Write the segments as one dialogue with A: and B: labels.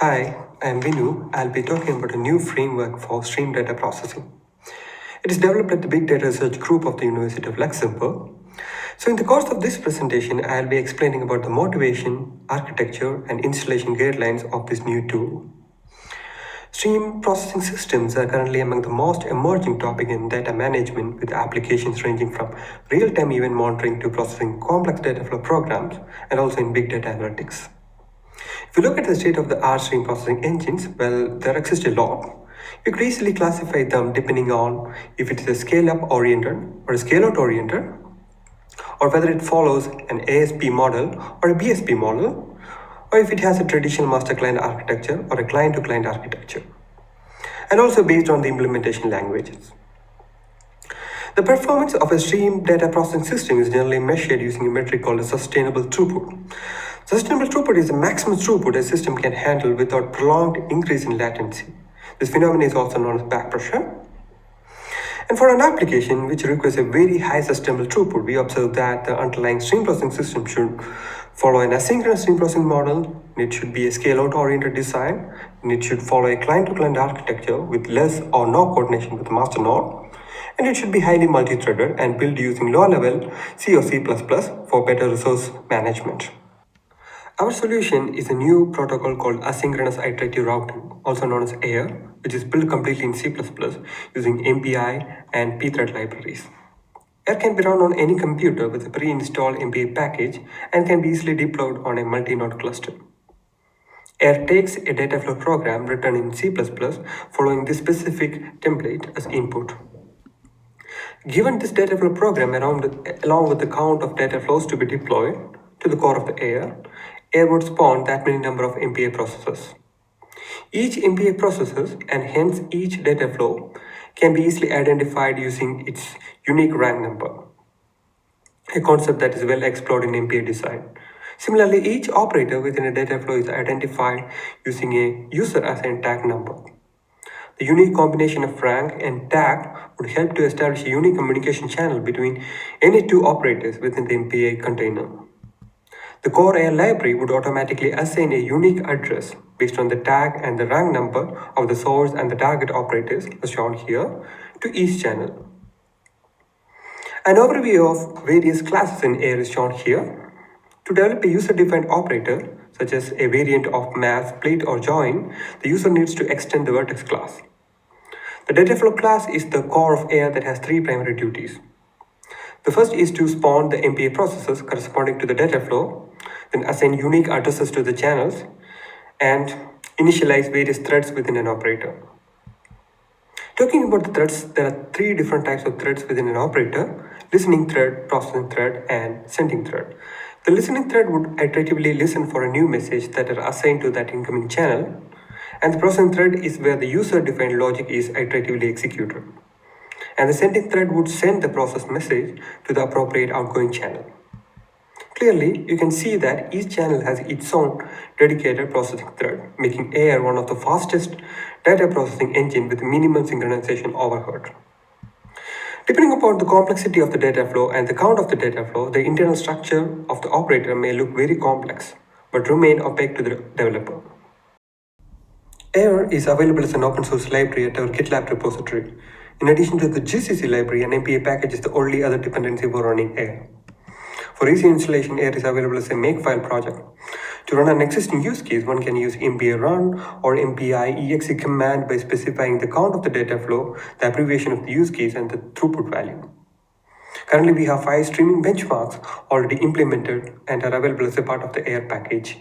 A: Hi, I'm Vinu. I'll be talking about a new framework for stream data processing. It is developed at the Big Data Research Group of the University of Luxembourg. So in the course of this presentation, I'll be explaining about the motivation, architecture, and installation guidelines of this new tool. Stream processing systems are currently among the most emerging topic in data management, with applications ranging from real-time event monitoring to processing complex data flow programs, and also in big data analytics. If you look at the state of the art stream processing engines, well, there exists a lot. You could easily classify them depending on if it is a scale-up oriented or a scale-out oriented, or whether it follows an ASP model or a BSP model, or if it has a traditional master-client architecture or a client-to-client architecture, and also based on the implementation languages. The performance of a stream data processing system is generally measured using a metric called a sustainable throughput. Sustainable throughput is the maximum throughput a system can handle without prolonged increase in latency. This phenomenon is also known as back pressure. And for an application which requires a very high sustainable throughput, we observe that the underlying stream processing system should follow an asynchronous stream processing model. It should be a scale-out oriented design, and it should follow a client-to-client architecture with less or no coordination with the master node. And it should be highly multi-threaded and built using low-level C or C++ for better resource management. Our solution is a new protocol called Asynchronous Iterative Routing, also known as AIR, which is built completely in C++ using MPI and pthread libraries. AIR can be run on any computer with a pre-installed MPI package and can be easily deployed on a multi-node cluster. AIR takes a data flow program written in C++ following this specific template as input. Given this data flow program along with the count of data flows to be deployed to the core of the AIR would spawn that many number of MPA processes. Each MPA processes, and hence each data flow, can be easily identified using its unique rank number, a concept that is well explored in MPA design. Similarly, each operator within a data flow is identified using a user-assigned tag number. The unique combination of rank and tag would help to establish a unique communication channel between any two operators within the MPA container. The core AIR library would automatically assign a unique address based on the tag and the rank number of the source and the target operators, as shown here, to each channel. An overview of various classes in AIR is shown here. To develop a user-defined operator, such as a variant of mass, split, or join, the user needs to extend the vertex class. The dataflow class is the core of AIR that has three primary duties. The first is to spawn the MPA processes corresponding to the dataflow, then assign unique addresses to the channels, and initialize various threads within an operator. Talking about the threads, there are three different types of threads within an operator: listening thread, processing thread, and sending thread. The listening thread would iteratively listen for a new message that are assigned to that incoming channel, and the processing thread is where the user-defined logic is iteratively executed. And the sending thread would send the processed message to the appropriate outgoing channel. Clearly, you can see that each channel has its own dedicated processing thread, making AIR one of the fastest data processing engine with minimum synchronization overhead. Depending upon the complexity of the data flow and the count of the data flow, the internal structure of the operator may look very complex, but remain opaque to the developer. AIR is available as an open source library at our GitLab repository. In addition to the GCC library, an MPA package is the only other dependency for running AIR. For easy installation, AIR is available as a makefile project. To run an existing use case, one can use MPA run or MPI exe command by specifying the count of the data flow, the abbreviation of the use case, and the throughput value. Currently, we have 5 streaming benchmarks already implemented and are available as a part of the AIR package.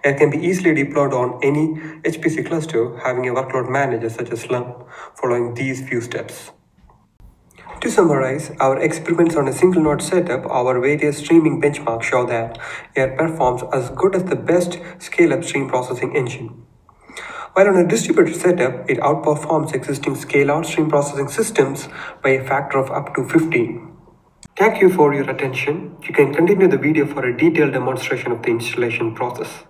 A: AIR can be easily deployed on any HPC cluster having a workload manager such as Slurm, following these few steps. To summarize, our experiments on a single node setup, our various streaming benchmarks show that AIR performs as good as the best scale-up stream processing engine. While on a distributed setup, it outperforms existing scale-out stream processing systems by a factor of up to 15. Thank you for your attention. You can continue the video for a detailed demonstration of the installation process.